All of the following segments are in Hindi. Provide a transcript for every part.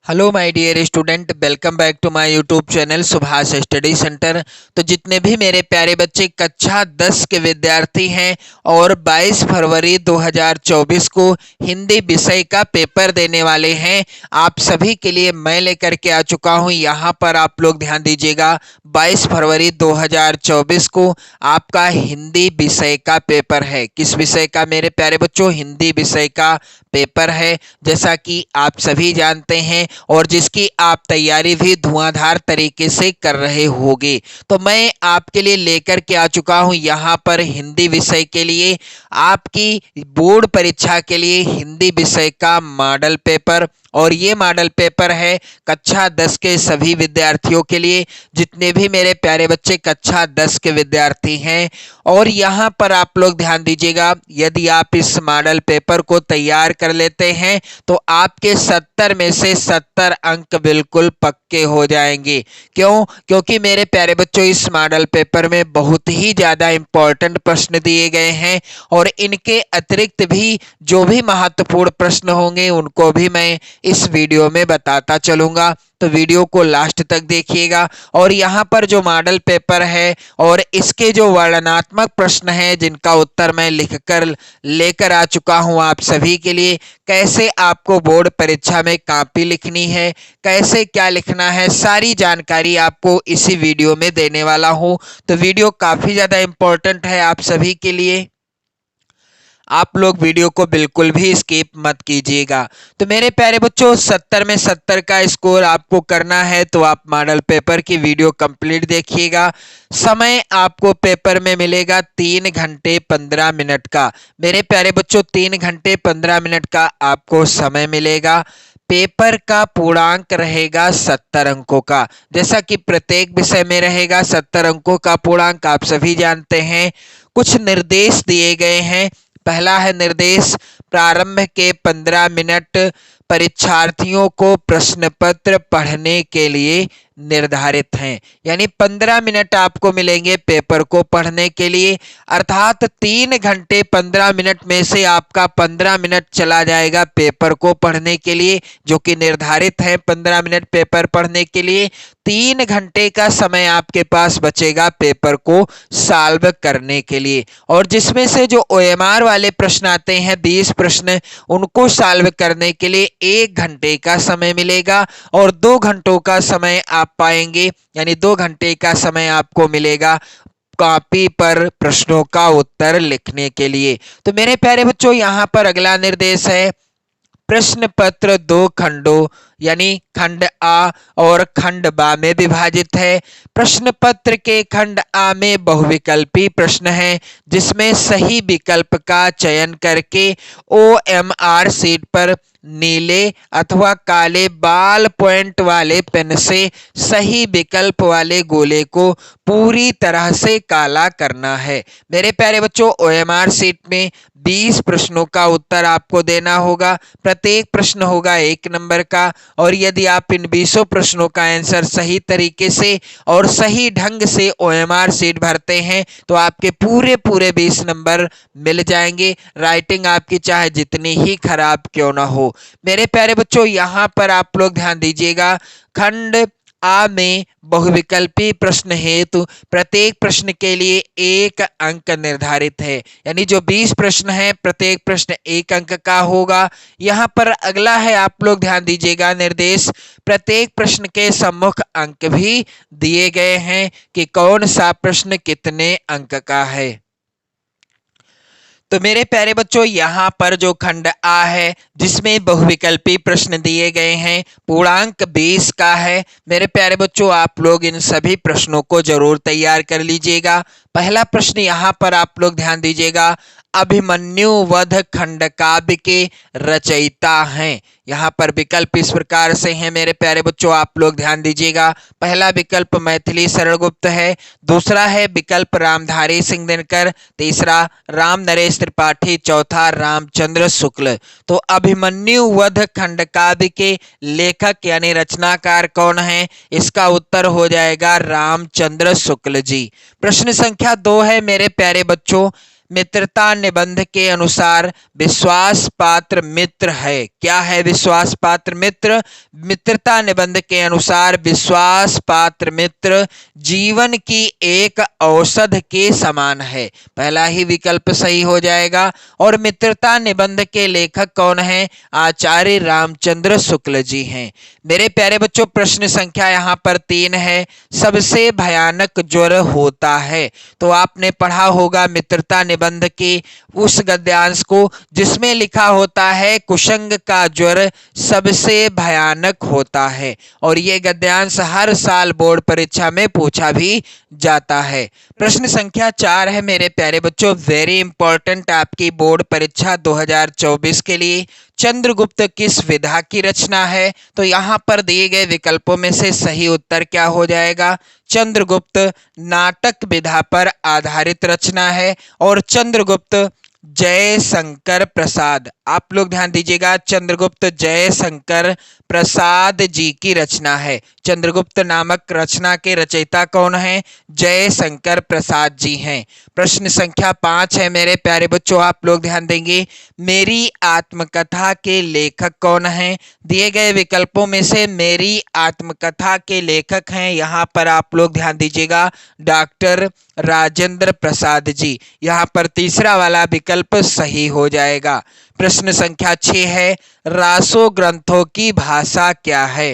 Hello my dear student, welcome back to my YouTube channel Subhash study centre. तो जितने भी मेरे प्यारे बच्चे कक्षा 10 के विद्यार्थी हैं और 22 फरवरी 2024 को हिंदी विषय का पेपर देने वाले हैं, आप सभी के लिए मैं लेकर के आ चुका हूं। यहां पर आप लोग ध्यान दीजिएगा, 22 फरवरी 2024 को आपका हिंदी विषय का पेपर है। किस विषय का मेरे प्यारे बच्चों? हिंदी विषय का पेपर है, जैसा कि आप सभी जानते हैं और जिसकी आप तैयारी भी धुआंधार तरीके से कर रहे होंगे। तो मैं आपके लिए लेकर के आ चुका हूं यहां पर हिंदी विषय के लिए, आपकी बोर्ड परीक्षा के लिए हिंदी विषय का मॉडल पेपर। और ये मॉडल पेपर है कक्षा 10 के सभी विद्यार्थियों के लिए, जितने भी मेरे प्यारे बच्चे कक्षा 10 के विद्यार्थी हैं। और यहाँ पर आप लोग ध्यान दीजिएगा, यदि आप इस मॉडल पेपर को तैयार कर लेते हैं तो आपके 70 में से 70 अंक बिल्कुल पक्के हो जाएंगे। क्यों? क्योंकि मेरे प्यारे बच्चों इस मॉडल पेपर में बहुत ही ज्यादा इंपॉर्टेंट प्रश्न दिए गए हैं और इनके अतिरिक्त भी जो भी महत्वपूर्ण प्रश्न होंगे उनको भी मैं इस वीडियो में बताता चलूंगा। तो वीडियो को लास्ट तक देखिएगा। और यहाँ पर जो मॉडल पेपर है और इसके जो वर्णनात्मक प्रश्न हैं जिनका उत्तर मैं लिखकर लेकर आ चुका हूँ आप सभी के लिए, कैसे आपको बोर्ड परीक्षा में कॉपी लिखनी है, कैसे क्या लिखना है, सारी जानकारी आपको इसी वीडियो में देने वाला हूँ। तो वीडियो काफी ज्यादा इंपॉर्टेंट है आप सभी के लिए, आप लोग वीडियो को बिल्कुल भी स्किप मत कीजिएगा। तो मेरे प्यारे बच्चों 70 में 70 का स्कोर आपको करना है, तो आप मॉडल पेपर की वीडियो कंप्लीट देखिएगा। समय आपको पेपर में मिलेगा 3 घंटे 15 मिनट का। मेरे प्यारे बच्चों 3 घंटे 15 मिनट का आपको समय मिलेगा। पेपर का पूर्णांक रहेगा 70 अंकों का, जैसा कि प्रत्येक विषय में रहेगा 70 अंकों का पूर्णांक, आप सभी जानते हैं। कुछ निर्देश दिए गए हैं। पहला है निर्देश, प्रारंभ के 15 मिनट परीक्षार्थियों को प्रश्न पत्र पढ़ने के लिए निर्धारित हैं। यानी 15 मिनट आपको मिलेंगे पेपर को पढ़ने के लिए, अर्थात 3 घंटे 15 मिनट में से आपका 15 मिनट चला जाएगा पेपर को पढ़ने के लिए, जो कि निर्धारित है 15 मिनट पेपर पढ़ने के लिए। 3 घंटे का समय आपके पास बचेगा पेपर को सॉल्व करने के लिए, और जिसमें से जो ओएमआर वाले प्रश्न आते हैं 20 प्रश्न, उनको सॉल्व करने के लिए 1 घंटे का समय मिलेगा और 2 घंटों का समय आप पाएंगे, यानी 2 घंटे का समय आपको मिलेगा कॉपी पर प्रश्नों का उत्तर लिखने के लिए। तो मेरे प्यारे बच्चों यहाँ पर अगला निर्देश है, प्रश्न पत्र 2 खंडों यानी खंड आ और खंड बा में विभाजित है। प्रश्न पत्र के खंड आ में बहुविकल्पी प्रश्न है, जिसमें सही विकल्प का चयन करके ओएमआर शीट पर नीले अथवा काले बाल पॉइंट वाले पेन से सही विकल्प वाले गोले को पूरी तरह से काला करना है। मेरे प्यारे बच्चों ओएमआर शीट में 20 प्रश्नों का उत्तर आपको देना होगा। प्रत्येक प्रश्न होगा 1 नंबर का, और यदि आप इन 20 प्रश्नों का आंसर सही तरीके से और सही ढंग से ओएमआर शीट भरते हैं तो आपके पूरे पूरे 20 नंबर मिल जाएंगे, राइटिंग आपकी चाहे जितनी ही खराब क्यों ना हो। मेरे प्यारे बच्चों यहाँ पर आप लोग ध्यान दीजिएगा, खंड आ में बहुविकल्पी प्रश्न हेतु प्रत्येक प्रश्न के लिए 1 अंक निर्धारित है, यानी जो 20 प्रश्न है प्रत्येक प्रश्न 1 अंक का होगा। यहाँ पर अगला है, आप लोग ध्यान दीजिएगा निर्देश, प्रत्येक प्रश्न के सम्मुख अंक भी दिए गए हैं कि कौन सा प्रश्न कितने अंक का है। तो मेरे प्यारे बच्चों यहाँ पर जो खंड आ है जिसमें बहुविकल्पी प्रश्न दिए गए हैं, पूर्णांक 20 का है। मेरे प्यारे बच्चों आप लोग इन सभी प्रश्नों को जरूर तैयार कर लीजिएगा। पहला प्रश्न यहाँ पर आप लोग ध्यान दीजिएगा, अभिमन्यु वध खंड काव्य के रचयिता हैं। यहाँ पर विकल्प इस प्रकार से हैं मेरे प्यारे बच्चों, आप लोग ध्यान दीजिएगा। पहला विकल्प मैथिली शरण गुप्त है, दूसरा है विकल्प रामधारी सिंह दिनकर, तीसरा राम नरेश त्रिपाठी, चौथा रामचंद्र शुक्ल। तो अभिमन्यु वध खंड काव्य के लेखक यानी रचनाकार कौन है? इसका उत्तर हो जाएगा रामचंद्र शुक्ल जी। प्रश्न संख्या 2 है मेरे प्यारे बच्चों, मित्रता निबंध के अनुसार विश्वास पात्र मित्र है? क्या है विश्वास पात्र मित्र? मित्रता निबंध के अनुसार विश्वास पात्र मित्र जीवन की एक औषध के समान है। पहला ही विकल्प सही हो जाएगा। और मित्रता निबंध के लेखक कौन है? आचार्य रामचंद्र शुक्ल जी हैं। मेरे प्यारे बच्चों, प्रश्न संख्या यहाँ पर 3 है। सबसे भयानक ज्वर होता है। तो आपने पढ़ा होगा मित्रता निबंध के उस गद्यांश को जिसमें लिखा होता है कुशंग का ज्वर सबसे भयानक होता है। और ये गद्यांश हर साल बोर्ड परीक्षा में पूछा भी जाता है। प्रश्न संख्या 4 है मेरे प्यारे बच्चों, वेरी इंपॉर्टेंट आपकी बोर्ड परीक्षा 2024 के लिए। चंद्रगुप्त किस विधा की रचना है? तो यहाँ पर दिए गए विकल्पों में से सही उत्तर क्या हो जाएगा? चंद्रगुप्त नाटक विधा पर आधारित रचना है। और चंद्रगुप्त जयशंकर प्रसाद, आप लोग ध्यान दीजिएगा, चंद्रगुप्त जयशंकर प्रसाद जी की रचना है। चंद्रगुप्त नामक रचना के रचयिता कौन हैं? जयशंकर प्रसाद जी हैं। प्रश्न संख्या 5 है मेरे प्यारे बच्चों, आप लोग ध्यान देंगे, मेरी आत्मकथा के लेखक कौन हैं? दिए गए विकल्पों में से मेरी आत्मकथा के लेखक हैं, यहाँ पर आप लोग ध्यान दीजिएगा, डॉक्टर राजेंद्र प्रसाद जी। यहाँ पर तीसरा वाला विकल्प सही हो जाएगा। प्रश्न संख्या 6 है, रासो ग्रंथों की भाषा क्या है?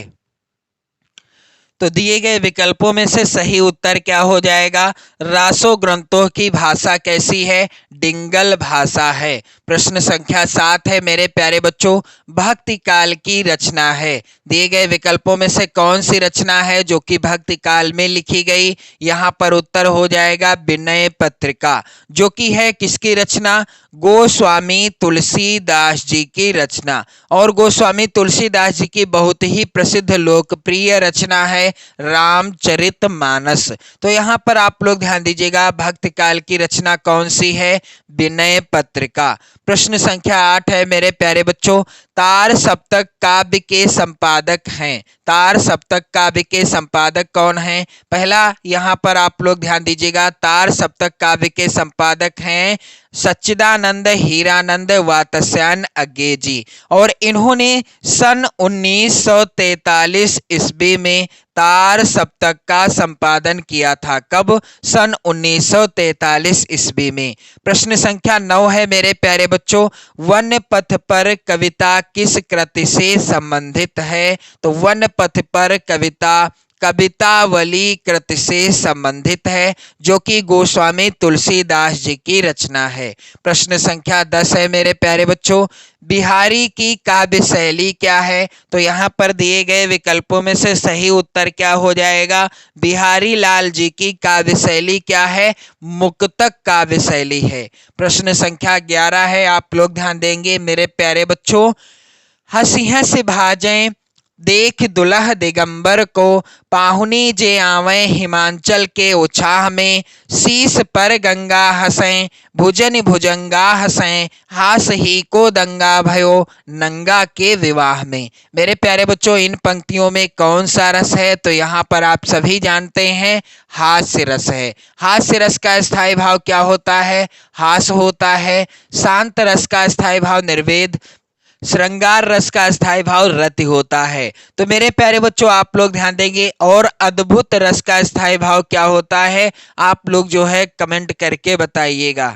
तो दिए गए विकल्पों में से सही उत्तर क्या हो जाएगा? रासो ग्रंथों की भाषा कैसी है? डिंगल भाषा है। प्रश्न संख्या 7 है मेरे प्यारे बच्चों, भक्ति काल की रचना है। दिए गए विकल्पों में से कौन सी रचना है जो कि भक्ति काल में लिखी गई? यहाँ पर उत्तर हो जाएगा विनय पत्रिका, जो कि है किसकी रचना? गोस्वामी तुलसीदास जी की रचना। और गोस्वामी तुलसीदास जी की बहुत ही प्रसिद्ध लोकप्रिय रचना है रामचरितमानस। तो यहाँ पर आप लोग ध्यान दीजिएगा, भक्ति काल की रचना कौन सी है? विनय पत्रिका। प्रश्न संख्या 8 है मेरे प्यारे बच्चों, तार सप्तक काव्य के संपादक हैं। तार सप्तक काव्य के संपादक कौन हैं? पहला यहाँ पर आप लोग ध्यान दीजिएगा, तार सप्तक काव्य के संपादक हैं सच्चिदानंद हीरानंद वात्स्यायन अज्ञे जी। और इन्होंने सन 1943 ईस्वी में तार सप्तक का संपादन किया था। कब? सन 1943 ईस्वी में। प्रश्न संख्या 9 है मेरे प्यारे बच्चों, वन पथ पर कविता किस कृति से संबंधित है? तो वन पथ पर कविता कवितावली कृति से संबंधित है, जो कि गोस्वामी तुलसीदास जी की रचना है। प्रश्न संख्या 10 है मेरे प्यारे बच्चों, बिहारी की काव्य शैली क्या है? तो यहाँ पर दिए गए विकल्पों में से सही उत्तर क्या हो जाएगा? बिहारी लाल जी की काव्य शैली क्या है? मुक्तक काव्य शैली है। प्रश्न संख्या 11 है, आप लोग ध्यान देंगे मेरे प्यारे बच्चों, हंसी हंसी भाजें देख दुल्ह दिगंबर को, पाहुनी जे आवे हिमांचल के उछाह में, शीस पर गंगा हंसें भुजन भुजंगा हंसें, हास ही को दंगा भयो नंगा के विवाह में। मेरे प्यारे बच्चों, इन पंक्तियों में कौन सा रस है? तो यहाँ पर आप सभी जानते हैं, हास्य रस है। हास्य रस का स्थायी भाव क्या होता है? हास होता है। शांत रस का स्थायी भाव निर्वेद, श्रृंगार रस का स्थायी भाव रति होता है। तो मेरे प्यारे बच्चों, आप लोग ध्यान देंगे, और अद्भुत रस का स्थायी भाव क्या होता है? आप लोग जो है कमेंट करके बताइएगा।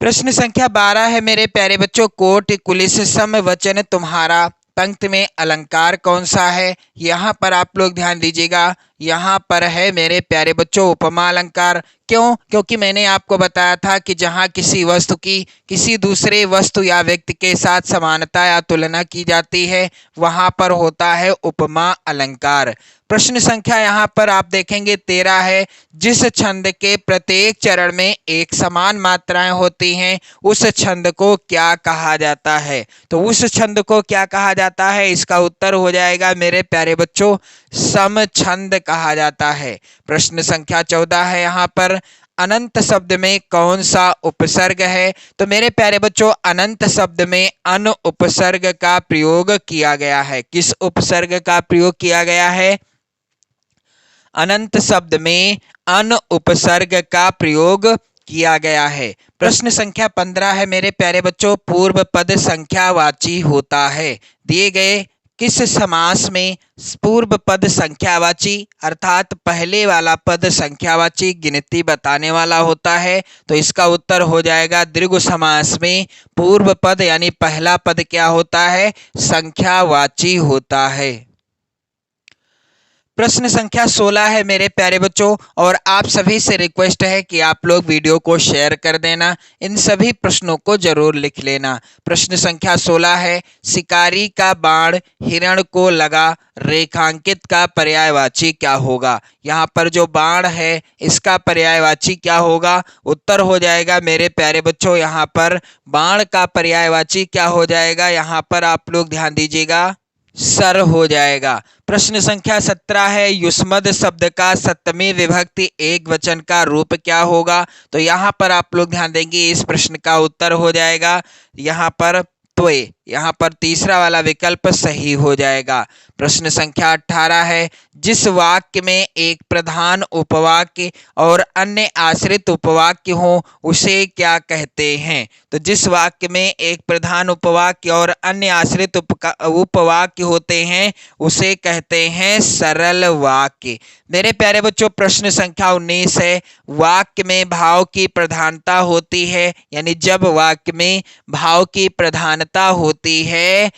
प्रश्न संख्या 12 है मेरे प्यारे बच्चों, कोट कुलिस सम वचन तुम्हारा पंक्ति में अलंकार कौन सा है? यहाँ पर आप लोग ध्यान दीजिएगा, यहाँ पर है मेरे प्यारे बच्चों उपमा अलंकार। क्यों? क्योंकि मैंने आपको बताया था कि जहाँ किसी वस्तु की किसी दूसरे वस्तु या व्यक्ति के साथ समानता या तुलना की जाती है, वहां पर होता है उपमा अलंकार। प्रश्न संख्या यहाँ पर आप देखेंगे 13 है, जिस छंद के प्रत्येक चरण में एक समान मात्राएं होती हैं, उस छंद को क्या कहा जाता है? तो उस छंद को क्या कहा जाता है? इसका उत्तर हो जाएगा मेरे प्यारे बच्चों, सम छंद कहा जाता है। प्रश्न संख्या 14 है, यहाँ पर अनंत शब्द में कौन सा उपसर्ग है? तो मेरे प्यारे बच्चों, अनंत शब्द में अन उपसर्ग का प्रयोग किया गया है। किस उपसर्ग का प्रयोग किया गया है? अनंत शब्द में अन उपसर्ग का प्रयोग किया गया है। प्रश्न संख्या 15 है मेरे प्यारे बच्चों, पूर्व पद संख्यावाची होता है। दिए गए किस समास में पूर्व पद संख्यावाची अर्थात पहले वाला पद संख्यावाची गिनती बताने वाला होता है? तो इसका उत्तर हो जाएगा द्विगु समास में पूर्व पद यानी पहला पद क्या होता है? संख्यावाची होता है। प्रश्न संख्या 16 है मेरे प्यारे बच्चों, और आप सभी से रिक्वेस्ट है कि आप लोग वीडियो को शेयर कर देना, इन सभी प्रश्नों को जरूर लिख लेना। प्रश्न संख्या 16 है, शिकारी का बाण हिरण को लगा रेखांकित का पर्यायवाची क्या होगा? यहाँ पर जो बाण है इसका पर्यायवाची क्या होगा? उत्तर हो जाएगा मेरे प्यारे बच्चों, यहाँ पर बाण का पर्यायवाची क्या हो जाएगा? यहाँ पर आप लोग ध्यान दीजिएगा, सर हो जाएगा। प्रश्न संख्या 17 है, युष्मद शब्द का सप्तमी विभक्ति एक वचन का रूप क्या होगा? तो यहाँ पर आप लोग ध्यान देंगे, इस प्रश्न का उत्तर हो जाएगा यहाँ पर त्वय, यहाँ पर तीसरा वाला विकल्प सही हो जाएगा। प्रश्न संख्या 18 है, जिस वाक्य में एक प्रधान उपवाक्य और अन्य आश्रित उपवाक्य हो उसे क्या कहते हैं? तो जिस वाक्य में एक प्रधान उपवाक्य और अन्य आश्रित उपवाक्य होते हैं उसे कहते हैं सरल वाक्य। मेरे प्यारे बच्चों, प्रश्न संख्या 19 है, वाक्य में भाव की प्रधानता होती है, यानी जब वाक्य में भाव की प्रधानता होती है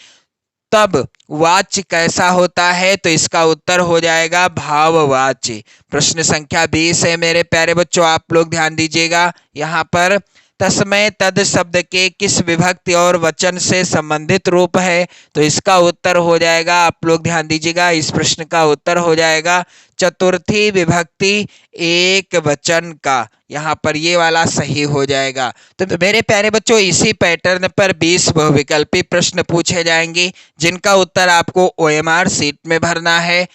तब वाच्य कैसा होता है? तो इसका उत्तर हो जाएगा भाववाच्य। प्रश्न संख्या 20 है मेरे प्यारे बच्चों, आप लोग ध्यान दीजिएगा, यहाँ पर तस्मै तद शब्द के किस विभक्ति और वचन से संबंधित रूप है? तो इसका उत्तर हो जाएगा, आप लोग ध्यान दीजिएगा, इस प्रश्न का उत्तर हो जाएगा चतुर्थी विभक्ति एक वचन का। यहाँ पर ये वाला सही हो जाएगा। तो मेरे प्यारे बच्चों, इसी पैटर्न पर 20 बहुविकल्पी प्रश्न पूछे जाएंगे जिनका उत्तर आपको OMR शीट में भरना है।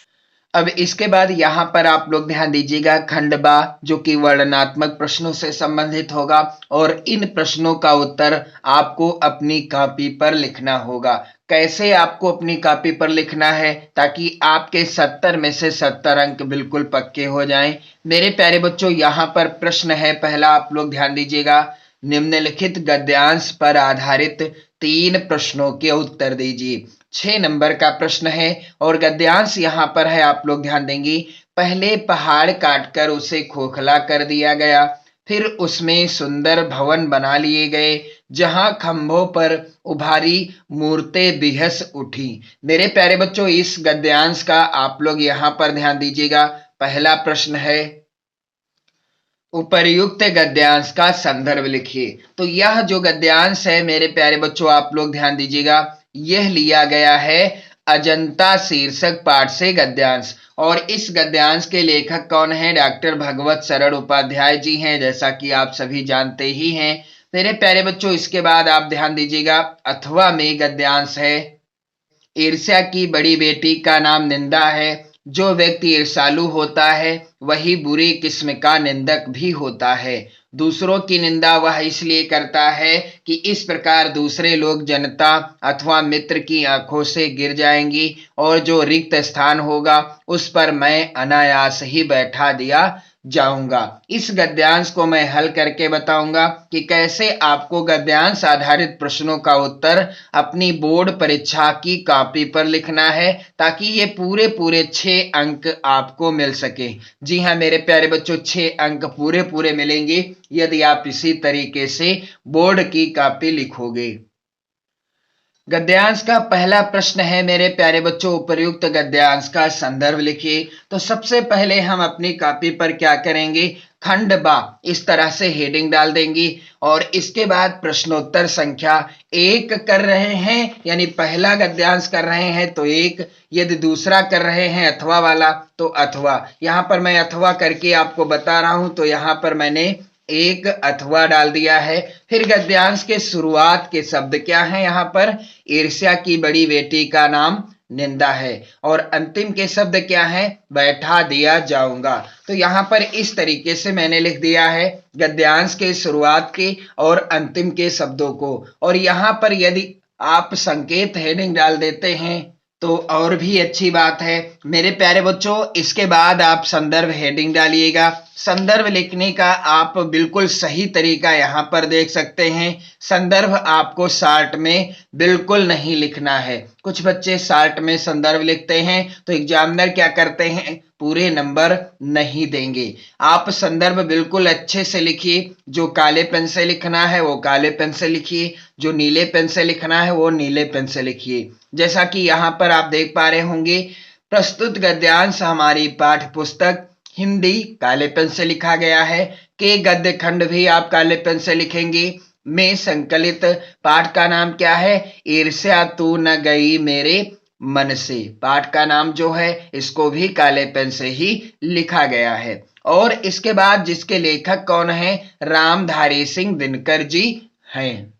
अब इसके बाद यहाँ पर आप लोग ध्यान दीजिएगा, खंड बा जो कि वर्णनात्मक प्रश्नों से संबंधित होगा, और इन प्रश्नों का उत्तर आपको अपनी कॉपी पर लिखना होगा। कैसे आपको अपनी कॉपी पर लिखना है ताकि आपके 70 में से 70 अंक बिल्कुल पक्के हो जाएं? मेरे प्यारे बच्चों, यहाँ पर प्रश्न है पहला, आप लोग ध्यान दीजिएगा, निम्नलिखित गद्यांश पर आधारित 3 प्रश्नों के उत्तर दीजिए। 6 नंबर का प्रश्न है और गद्यांश यहाँ पर है, आप लोग ध्यान देंगे, पहले पहाड़ काटकर उसे खोखला कर दिया गया, फिर उसमें सुंदर भवन बना लिए गए जहां खंभों पर उभारी मूर्तें बिहस उठी। मेरे प्यारे बच्चों, इस गद्यांश का आप लोग यहाँ पर ध्यान दीजिएगा, पहला प्रश्न है उपर्युक्त गद्यांश का संदर्भ लिखिए। तो यह जो गद्यांश है मेरे प्यारे बच्चों, आप लोग ध्यान दीजिएगा, यह लिया गया है अजंता शीर्षक पाठ से गद्यांश, और इस गद्यांश के लेखक कौन है? डॉक्टर भगवत शरण उपाध्याय जी हैं, जैसा कि आप सभी जानते ही हैं। मेरे प्यारे बच्चों, इसके बाद आप ध्यान दीजिएगा, अथवा में गद्यांश है, ईर्ष्या की बड़ी बेटी का नाम निंदा है, जो व्यक्ति ईर्ष्यालु होता है वही बुरी किस्म का निंदक भी होता है। दूसरों की निंदा वह इसलिए करता है कि इस प्रकार दूसरे लोग जनता अथवा मित्र की आंखों से गिर जाएंगी, और जो रिक्त स्थान होगा उस पर मैं अनायास ही बैठा दिया जाऊंगा। इस गद्यांश को मैं हल करके बताऊंगा कि कैसे आपको गद्यांश आधारित प्रश्नों का उत्तर अपनी बोर्ड परीक्षा की कॉपी पर लिखना है ताकि ये पूरे पूरे 6 अंक आपको मिल सके। जी हाँ मेरे प्यारे बच्चों, 6 अंक पूरे पूरे मिलेंगे यदि आप इसी तरीके से बोर्ड की कॉपी लिखोगे। गद्यांश का पहला प्रश्न है मेरे प्यारे बच्चों, उपर्युक्त गद्यांश का संदर्भ लिखिए। तो सबसे पहले हम अपनी कॉपी पर क्या करेंगे, खंड बा इस तरह से हेडिंग डाल देंगे, और इसके बाद प्रश्नोत्तर संख्या 1 कर रहे हैं, यानी पहला गद्यांश कर रहे हैं तो 1, यदि दूसरा कर रहे हैं अथवा वाला तो अथवा। यहाँ पर मैं अथवा करके आपको बता रहा हूं, तो यहाँ पर मैंने 1 अथवा डाल दिया है। फिर गद्यांश के शुरुआत के शब्द क्या हैं, यहाँ पर ईर्ष्या की बड़ी बेटी का नाम निंदा है, और अंतिम के शब्द क्या है, बैठा दिया जाऊंगा। तो यहाँ पर इस तरीके से मैंने लिख दिया है गद्यांश के शुरुआत के और अंतिम के शब्दों को, और यहाँ पर यदि आप संकेत हेडिंग डाल देते हैं तो और भी अच्छी बात है मेरे प्यारे बच्चों। इसके बाद आप संदर्भ हेडिंग डालिएगा। संदर्भ लिखने का आप बिल्कुल सही तरीका यहाँ पर देख सकते हैं। संदर्भ आपको शार्ट में बिल्कुल नहीं लिखना है। कुछ बच्चे शार्ट में संदर्भ लिखते हैं तो एग्जामिनर क्या करते हैं, पूरे नंबर नहीं देंगे। आप संदर्भ बिल्कुल अच्छे से लिखिए। जो काले पेन से लिखना है वो काले पेन से लिखिए, जो नीले पेन से लिखना है वो नीले पेन से लिखिए। जैसा कि यहाँ पर आप देख पा रहे होंगे, प्रस्तुत गद्यांश हमारी पाठ्य पुस्तक हिंदी काले पेन से लिखा गया है। के गद्य खंड भी आप काले पेन से लिखेंगे। में संकलित पाठ का नाम क्या है, ईर्ष्या तू न गई मेरे मन से। पाठ का नाम जो है इसको भी काले पेन से ही लिखा गया है। और इसके बाद जिसके लेखक कौन है, रामधारी सिंह दिनकर जी हैं।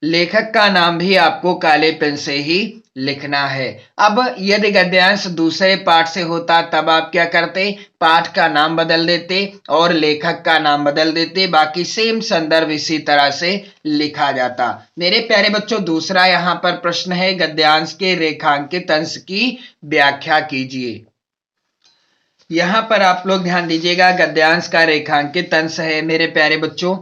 लेखक का नाम भी आपको काले पेन से ही लिखना है। अब यदि गद्यांश दूसरे पाठ से होता तब आप क्या करते, पाठ का नाम बदल देते और लेखक का नाम बदल देते, बाकी सेम संदर्भ इसी तरह से लिखा जाता। मेरे प्यारे बच्चों, दूसरा यहाँ पर प्रश्न है, गद्यांश के रेखांकित अंश की व्याख्या कीजिए। यहाँ पर आप लोग ध्यान दीजिएगा, गद्यांश का रेखांकित अंश है मेरे प्यारे बच्चों।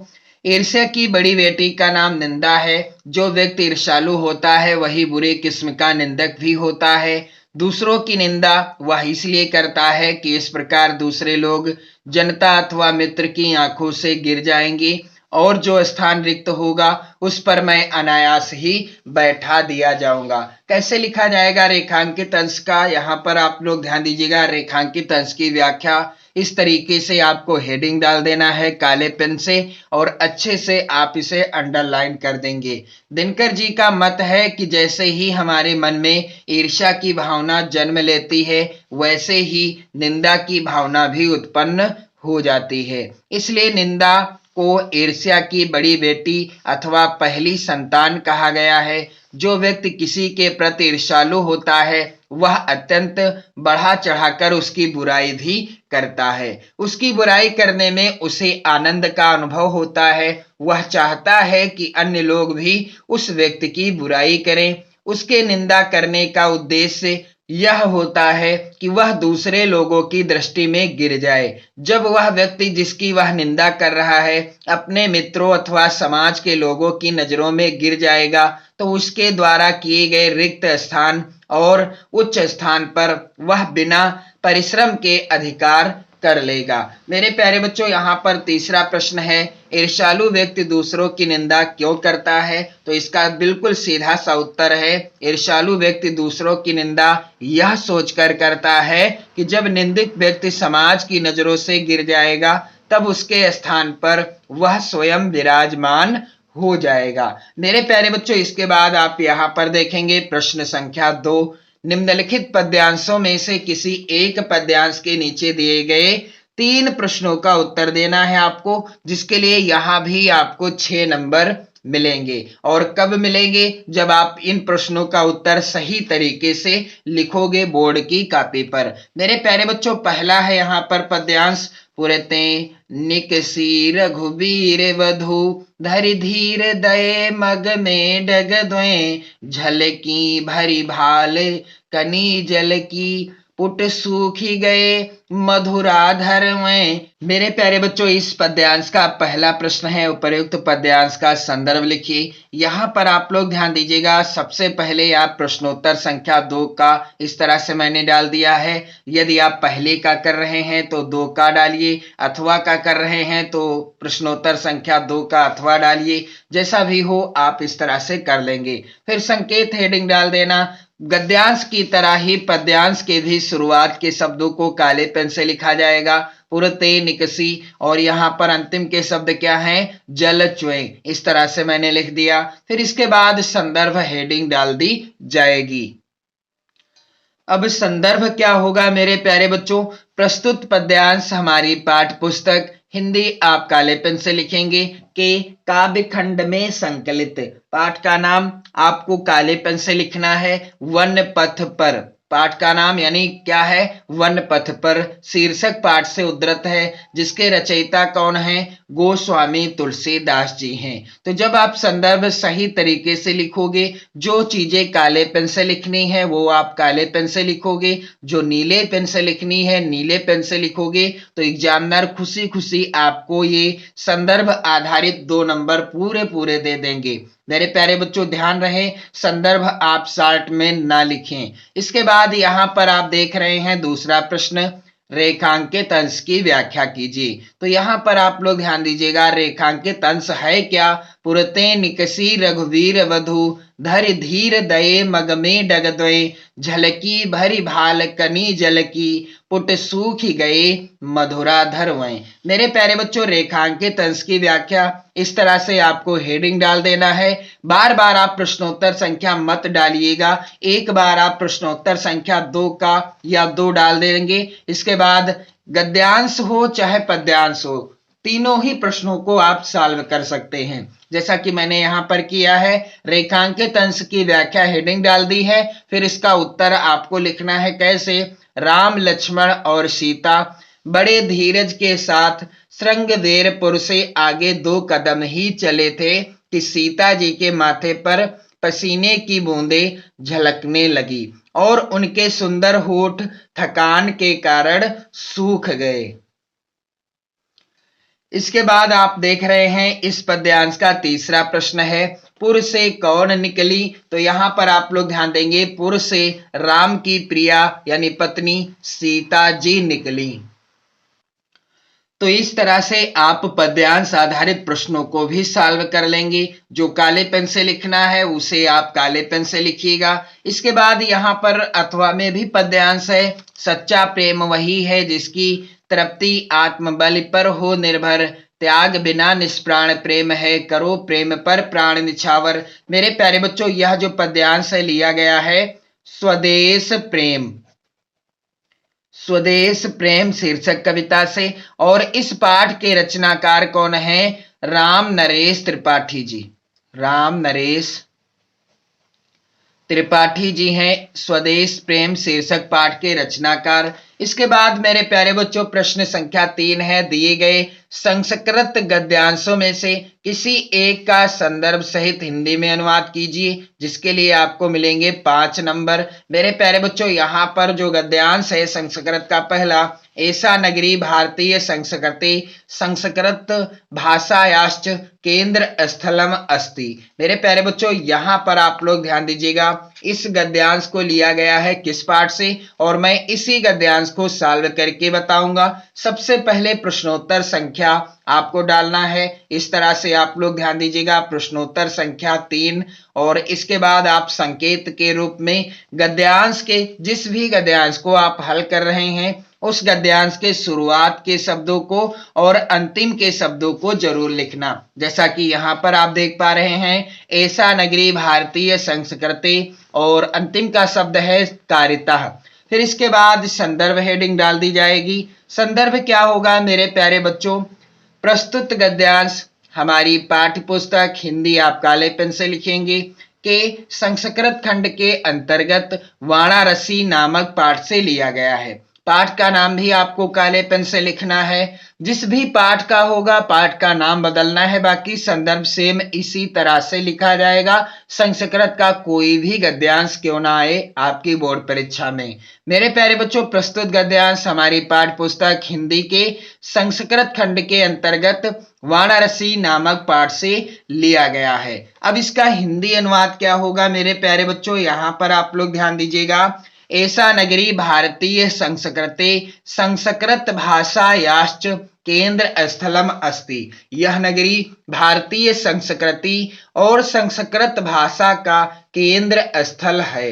ईर्ष्या की बड़ी बेटी का नाम निंदा है। जो व्यक्ति ईर्ष्यालु होता है वही बुरी किस्म का निंदक भी होता है। दूसरों की निंदा वह इसलिए करता है कि इस प्रकार दूसरे लोग जनता अथवा मित्र की आंखों से गिर जाएंगे और जो स्थान रिक्त होगा उस पर मैं अनायास ही बैठा दिया जाऊंगा। कैसे लिखा जाएगा रेखांकित अंश का, यहाँ पर आप लोग ध्यान दीजिएगा। रेखांकित अंश की व्याख्या इस तरीके से आपको हेडिंग डाल देना है काले पेन से और अच्छे से आप इसे अंडरलाइन कर देंगे। दिनकर जी का मत है कि जैसे ही हमारे मन में ईर्ष्या की भावना जन्म लेती है वैसे ही निंदा की भावना भी उत्पन्न हो जाती है। इसलिए निंदा को ईर्ष्या की बड़ी बेटी अथवा पहली संतान कहा गया है। जो व्यक्ति किसी के प्रति ईर्ष्यालु होता है वह अत्यंत बढ़ा चढ़ाकर उसकी बुराई भी करता है। उसकी बुराई करने में उसे आनंद का अनुभव होता है। वह चाहता है कि अन्य लोग भी उस व्यक्ति की बुराई करें। उसके निंदा करने का उद्देश्य यह होता है कि वह दूसरे लोगों की दृष्टि में गिर जाए। जब वह व्यक्ति जिसकी वह निंदा कर रहा है अपने मित्रों अथवा समाज के लोगों की नजरों में गिर जाएगा तो उसके द्वारा किए गए रिक्त स्थान और उच्च स्थान पर वह बिना परिश्रम के अधिकार कर लेगा। मेरे प्यारे बच्चों, यहाँ पर तीसरा प्रश्न है, ईर्ष्यालु व्यक्ति दूसरों की निंदा क्यों करता है? तो इसका बिल्कुल सीधा सा उत्तर है, ईर्ष्यालु व्यक्ति दूसरों की निंदा यह सोचकर करता है कि जब निंदित व्यक्ति समाज की नजरों से गिर जाएगा तब उसके स्थान पर वह स्वयं विराजमान हो जाएगा। मेरे प्यारे बच्चों, इसके बाद आप यहाँ पर देखेंगे प्रश्न संख्या 2, निम्नलिखित पद्यांशों में से किसी एक पद्यांश के नीचे दिए गए 3 प्रश्नों का उत्तर देना है आपको, जिसके लिए यहां भी आपको 6 नंबर मिलेंगे। और कब मिलेंगे? जब आप इन प्रश्नों का उत्तर सही तरीके से लिखोगे बोर्ड की कॉपी पर। मेरे प्यारे बच्चों, पहला है यहाँ पर पद्यांश, पुरते निकसी रघुबीर वधु धरि धीर दये मग में डग द्वे झलकी भरी भाल कनी जल की पुट सूखी गए मधुराधर में। मेरे प्यारे बच्चों, इस पद्यांश का पहला प्रश्न है, उपर्युक्त पद्यांश का संदर्भ लिखिए। यहाँ पर आप लोग ध्यान दीजिएगा, सबसे पहले आप प्रश्नोत्तर संख्या 2 का इस तरह से मैंने डाल दिया है। यदि आप पहले का कर रहे हैं तो 2 का डालिए, अथवा का कर रहे हैं तो प्रश्नोत्तर संख्या 2 का अथवा डालिए। जैसा भी हो आप इस तरह से कर लेंगे। फिर संकेत हेडिंग डाल देना। गद्यांश की तरह ही पद्यांश के भी शुरुआत के शब्दों को काले पेन से लिखा जाएगा, पुरते निकसी, और यहाँ पर अंतिम के शब्द क्या हैं, जल चुए। इस तरह से मैंने लिख दिया। फिर इसके बाद संदर्भ हेडिंग डाल दी जाएगी। अब संदर्भ क्या होगा मेरे प्यारे बच्चों? प्रस्तुत पद्यांश हमारी पाठ्य पुस्तक हिंदी आप काले पेन से लिखेंगे के काव्य खंड में संकलित। पाठ का नाम आपको काले पेन से लिखना है, वन पथ पर। पाठ का नाम यानी क्या है, वन पथ पर। शीर्षक पाठ से उद्धृत है, जिसके रचयिता कौन है, गोस्वामी तुलसीदास जी हैं। तो जब आप संदर्भ सही तरीके से लिखोगे, जो चीजें काले पेन से लिखनी है वो आप काले पेन से लिखोगे, जो नीले पेन से लिखनी है नीले पेन से लिखोगे, तो एग्जामिनर खुशी खुशी आपको ये संदर्भ आधारित 2 नंबर पूरे पूरे दे देंगे। मेरे प्यारे बच्चों ध्यान रहे, संदर्भ आप शार्ट में ना लिखें। इसके बाद यहां पर आप देख रहे हैं दूसरा प्रश्न, रेखांकित अंश की व्याख्या कीजिए। तो यहां पर आप लोग ध्यान दीजिएगा, रेखांकित अंश है क्या? पुरते निकसी रघुवीर वधु, धर धीर दये मग में डगद्वय, झलकी भरी भाल कनी जल की, पुट सूख गए मधुराधर वै। मेरे प्यारे बच्चों, रेखांकित अंश की व्याख्या इस तरह से आपको हेडिंग डाल देना है। बार बार आप प्रश्नोत्तर संख्या मत डालिएगा, एक बार आप प्रश्नोत्तर संख्या 2 का या 2 डाल देंगे। इसके बाद गद्यांश हो चाहे पद्यांश हो, तीनों ही प्रश्नों को आप सॉल्व कर सकते हैं, जैसा कि मैंने यहां पर किया है। रेखांकित अंश की व्याख्या हेडिंग डाल दी है, फिर इसका उत्तर आपको लिखना है कैसे? राम लक्ष्मण और सीता बड़े धीरज के साथ श्रृंगवेरपुर से आगे 2 कदम ही चले थे कि सीता जी के माथे पर पसीने की बूंदें झलकने लगी और उनके सुंदर होठ थकान के कारण सूख गए। इसके बाद आप देख रहे हैं इस पद्यांश का तीसरा प्रश्न है, पुर से कौन निकली? तो यहां पर आप लोग ध्यान देंगे, पुर से राम की प्रिया यानी पत्नी सीता जी निकली। तो इस तरह से आप पद्यांश आधारित प्रश्नों को भी सॉल्व कर लेंगे। जो काले पेन से लिखना है उसे आप काले पेन से लिखिएगा। इसके बाद यहाँ पर अथवा में भी पद्यांश है, सच्चा प्रेम वही है जिसकी तृप्ति आत्मबल पर हो निर्भर, त्याग बिना निष्प्राण प्रेम है, करो प्रेम पर प्राण निछावर। मेरे प्यारे बच्चों, यह जो पद्यांश है लिया गया है स्वदेश प्रेम, स्वदेश प्रेम शीर्षक कविता से, और इस पाठ के रचनाकार कौन है? राम नरेश त्रिपाठी जी। राम नरेश त्रिपाठी जी हैं स्वदेश प्रेम शीर्षक पाठ के रचनाकार। इसके बाद मेरे प्यारे बच्चों प्रश्न संख्या 3 है, दिए गए संस्कृत गद्यांशों में से किसी एक का संदर्भ सहित हिंदी में अनुवाद कीजिए, जिसके लिए आपको मिलेंगे 5 नंबर। मेरे प्यारे बच्चों, यहाँ पर जो गद्यांश है संस्कृत का पहला, ऐसा नगरी भारतीय संस्कृति संस्कृत भाषायाश्च केंद्र स्थलम अस्ति। मेरे प्यारे बच्चों, यहाँ पर आप लोग ध्यान दीजिएगा, इस गद्यांश को लिया गया है किस पाठ से, और मैं इसी गद्यांश को सॉल्व करके बताऊंगा। सबसे पहले प्रश्नोत्तर संख्या आपको डालना है, इस तरह से आप लोग ध्यान दीजिएगा, प्रश्नोत्तर संख्या 3, और इसके बाद आप संकेत के रूप में गद्यांश के जिस भी गद्यांश को आप हल कर रहे हैं उस गद्यांश के शुरुआत के शब्दों को और अंतिम के शब्दों को जरूर लिखना। जैसा कि यहाँ पर आप देख पा रहे हैं, ऐसा नगरी भारतीय संस्कृति, और अंतिम का शब्द है कारिता। फिर इसके बाद संदर्भ हेडिंग डाल दी जाएगी। संदर्भ क्या होगा मेरे प्यारे बच्चों? प्रस्तुत गद्यांश हमारी पाठ्य पुस्तक हिंदी आप काले पेन से लिखेंगे के संस्कृत खंड के अंतर्गत वाराणसी नामक पाठ से लिया गया है। पाठ का नाम भी आपको काले पेन से लिखना है। जिस भी पाठ का होगा पाठ का नाम बदलना है, बाकी संदर्भ सेम इसी तरह से लिखा जाएगा। संस्कृत का कोई भी गद्यांश क्यों ना आए आपकी बोर्ड परीक्षा में। मेरे प्यारे बच्चों, प्रस्तुत गद्यांश हमारी पाठ्य पुस्तक हिंदी के संस्कृत खंड के अंतर्गत वाराणसी नामक पाठ से लिया गया है। अब इसका हिंदी अनुवाद क्या होगा मेरे प्यारे बच्चों? यहाँ पर आप लोग ध्यान दीजिएगा, ऐसा नगरी भारतीय संस्कृति संस्कृत भाषायाश्च केंद्र स्थलम अस्ति। यह नगरी भारतीय संस्कृति और संस्कृत भाषा का केंद्र स्थल है।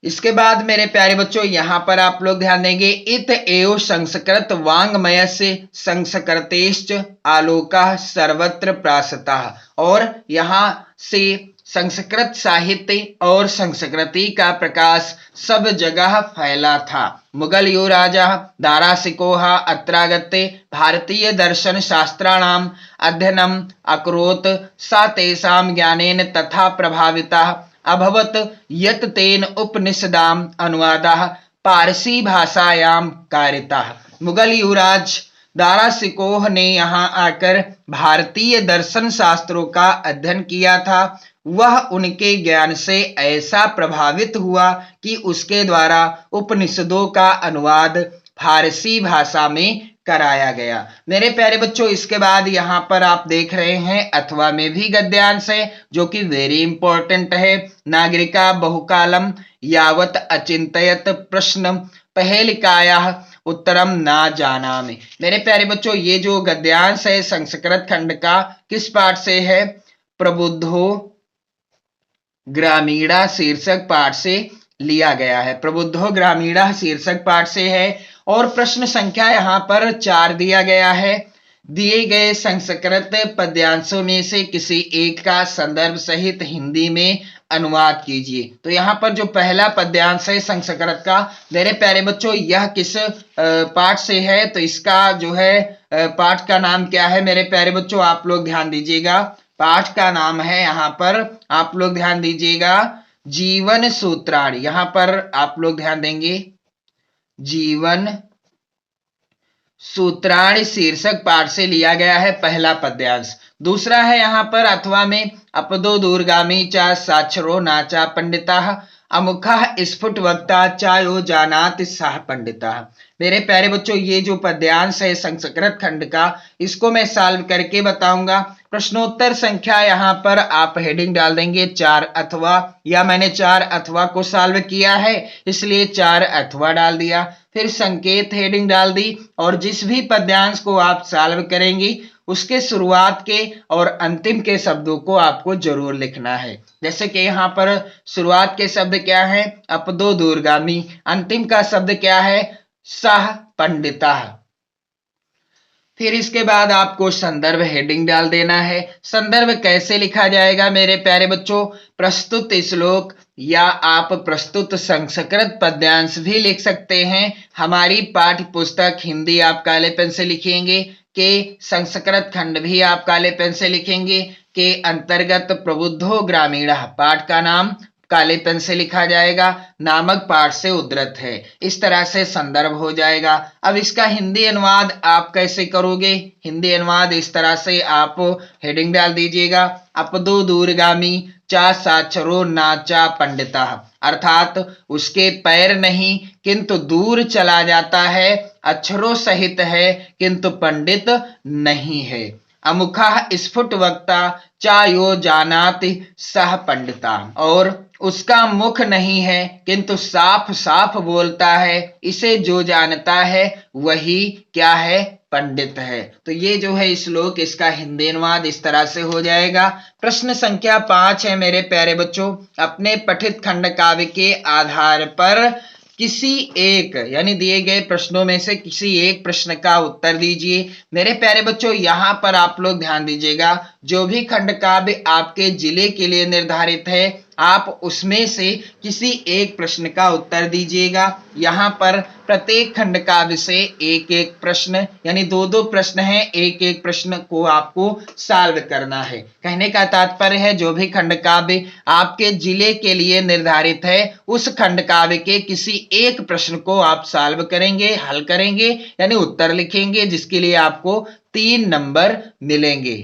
इसके बाद मेरे प्यारे बच्चों यहाँ पर आप लोग ध्यान देंगे, इत एव संस्कृत वांग्मय से संस्कृतेश्च आलोका सर्वत्र प्रासतः, और यहाँ से संस्कृत साहित्य और संस्कृति का प्रकाश सब जगह फैला था। मुगल युवराजा दारासिकोहा अत्रागत्य भारतीय दर्शन शास्त्राणाम अध्ययनम अकरोत्, सा तेषां ज्ञानेन तथा प्रभावितः अभवत् यत् तेन उपनिषदाम अनुवादः पारसी भाषायां कारितः। मुगल युवराज दारा शिकोह ने यहाँ आकर भारतीय दर्शन शास्त्रों का अध्ययन किया था। वह उनके ज्ञान से ऐसा प्रभावित हुआ कि उसके द्वारा उपनिषदों का अनुवाद फारसी भाषा में कराया गया। मेरे प्यारे बच्चों, इसके बाद यहाँ पर आप देख रहे हैं अथवा में भी गद्यांश है जो कि वेरी इंपॉर्टेंट है। नागरिका बहुकालम यावत अचिंतयत प्रश्न पहेलिकायाः उत्तरम ना जाना में। मेरे प्यारे बच्चों, ये जो गद्यांश है संस्कृत खंड का किस पाठ से है? प्रबुद्धो ग्रामीणा शीर्षक पाठ से लिया गया है। प्रबुद्धो ग्रामीणा शीर्षक पाठ से है और प्रश्न संख्या यहाँ पर 4 दिया गया है। दिए गए संस्कृत पद्यांशों में से किसी एक का संदर्भ सहित हिंदी में अनुवाद कीजिए। तो यहाँ पर जो पहला पद्यांश है संस्कृत का, मेरे प्यारे बच्चों, यह किस पाठ से है? तो इसका जो है पाठ का नाम क्या है मेरे प्यारे बच्चों? आप लोग ध्यान दीजिएगा, पाठ का नाम है यहाँ पर, आप लोग ध्यान दीजिएगा, जीवन सूत्राणि। यहाँ पर आप लोग ध्यान देंगे, जीवन सूत्राणि शीर्षक पाठ से लिया गया है पहला पद्यांश। दूसरा है यहाँ पर अथवा में, अपदो दूरगामी चा साक्षरो नाचा पंडिता अमुखा स्फुट वक्ता चायो जानाति सह पंडिता। मेरे प्यारे बच्चों, ये जो पद्यांश है संस्कृत खंड का, इसको मैं सॉल्व करके बताऊंगा। प्रश्नोत्तर संख्या यहाँ पर आप हेडिंग डाल देंगे 4 अथवा, या मैंने 4 अथवा को सॉल्व किया है इसलिए 4 अथवा डाल दिया। फिर संकेत हेडिंग डाल दी और जिस भी पद्यांश को आप सॉल्व करेंगी उसके शुरुआत के और अंतिम के शब्दों को आपको जरूर लिखना है। जैसे कि यहाँ पर शुरुआत के शब्द क्या है? अपदो दूरगामी। अंतिम का शब्द क्या है? सह पंडिता। फिर इसके बाद आपको संदर्भ हेडिंग डाल देना है। संदर्भ कैसे लिखा जाएगा मेरे प्यारे बच्चों? प्रस्तुत श्लोक या आप प्रस्तुत संस्कृत पद्यांश भी लिख सकते हैं। हमारी पाठ्य पुस्तक हिंदी आप काले पेन से लिखेंगे, के संस्कृत खंड भी आप काले पेन से लिखेंगे, के अंतर्गत प्रबुद्धो ग्रामीणः पाठ का नाम काले पेन से लिखा जाएगा, नामक पाठ से उद्धृत है। इस तरह से संदर्भ हो जाएगा। अब इसका हिंदी अनुवाद आप कैसे करोगे? हिंदी अनुवाद इस तरह से आप हेडिंग डाल दीजिएगा, अपदो दूरगामी चा साक्षरो नाचा पंडिता, अर्थात उसके पैर नहीं किंतु दूर चला जाता है, अक्षरों सहित है किंतु पंडित नहीं है। अमुखा स्फुट वक्ता चायो जानाति सह पंडिता, और उसका मुख नहीं है किंतु साफ साफ बोलता है, इसे जो जानता है वही क्या है? पंडित है। तो ये जो है श्लोक, इसका हिंदी अनुवाद इस तरह से हो जाएगा। प्रश्न संख्या 5 है मेरे प्यारे बच्चों, अपने पठित खंड काव्य के आधार पर किसी एक यानी दिए गए प्रश्नों में से किसी एक प्रश्न का उत्तर दीजिए। मेरे प्यारे बच्चों, यहाँ पर आप लोग ध्यान दीजिएगा, जो भी खंड काव्य आपके जिले के लिए निर्धारित है आप उसमें से किसी एक प्रश्न का उत्तर दीजिएगा। यहाँ पर प्रत्येक खंड काव्य से एक एक प्रश्न यानी 2-2 प्रश्न हैं, एक एक प्रश्न को आपको सॉल्व करना है। कहने का तात्पर्य है जो भी खंड काव्य आपके जिले के लिए निर्धारित है उस खंड काव्य के किसी एक प्रश्न को आप सॉल्व करेंगे, हल करेंगे यानी उत्तर लिखेंगे, जिसके लिए आपको 3 नंबर मिलेंगे।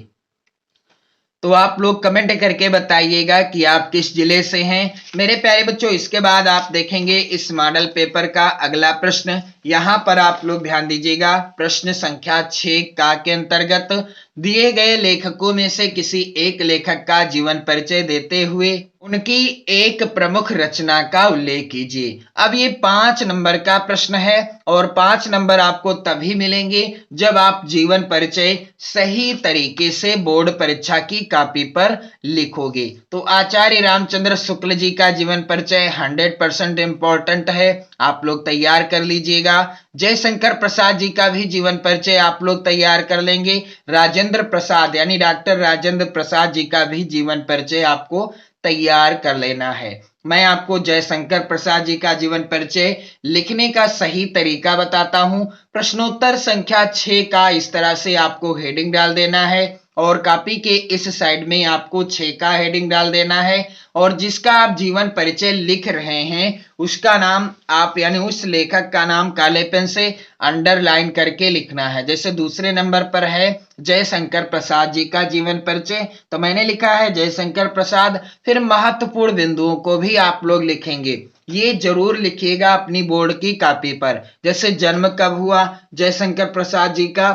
तो आप लोग कमेंट करके बताइएगा कि आप किस जिले से हैं मेरे प्यारे बच्चों। इसके बाद आप देखेंगे इस मॉडल पेपर का अगला प्रश्न। यहाँ पर आप लोग ध्यान दीजिएगा, प्रश्न संख्या 6 का के अंतर्गत दिए गए लेखकों में से किसी एक लेखक का जीवन परिचय देते हुए उनकी एक प्रमुख रचना का उल्लेख कीजिए। अब ये 5 नंबर का प्रश्न है और 5 नंबर आपको तभी मिलेंगे जब आप जीवन परिचय सही तरीके से बोर्ड परीक्षा की कॉपी पर लिखोगे। तो आचार्य रामचंद्र शुक्ल जी का जीवन परिचय 100% इंपॉर्टेंट है, आप लोग तैयार कर लीजिएगा। जयशंकर प्रसाद जी का भी जीवन परिचय आप लोग तैयार कर लेंगे। राजेंद्र प्रसाद यानी डॉक्टर राजेंद्र प्रसाद जी का भी जीवन परिचय आपको तैयार कर लेना है। मैं आपको जयशंकर प्रसाद जी का जीवन परिचय लिखने का सही तरीका बताता हूं। प्रश्नोत्तर संख्या 6 का इस तरह से आपको हेडिंग डाल देना है, और कॉपी के इस साइड में आपको 6 का हेडिंग डाल देना है और जिसका आप जीवन परिचय लिख रहे हैं उसका नाम आप यानी उस लेखक का नाम काले पेन से अंडरलाइन करके लिखना है। जैसे दूसरे नंबर पर है जयशंकर प्रसाद जी का जीवन परिचय, तो मैंने लिखा है जयशंकर प्रसाद। फिर महत्वपूर्ण बिंदुओं को भी आप लोग लिखेंगे, ये जरूर लिखिएगा अपनी बोर्ड की कॉपी पर। जैसे जन्म कब हुआ जयशंकर प्रसाद जी का,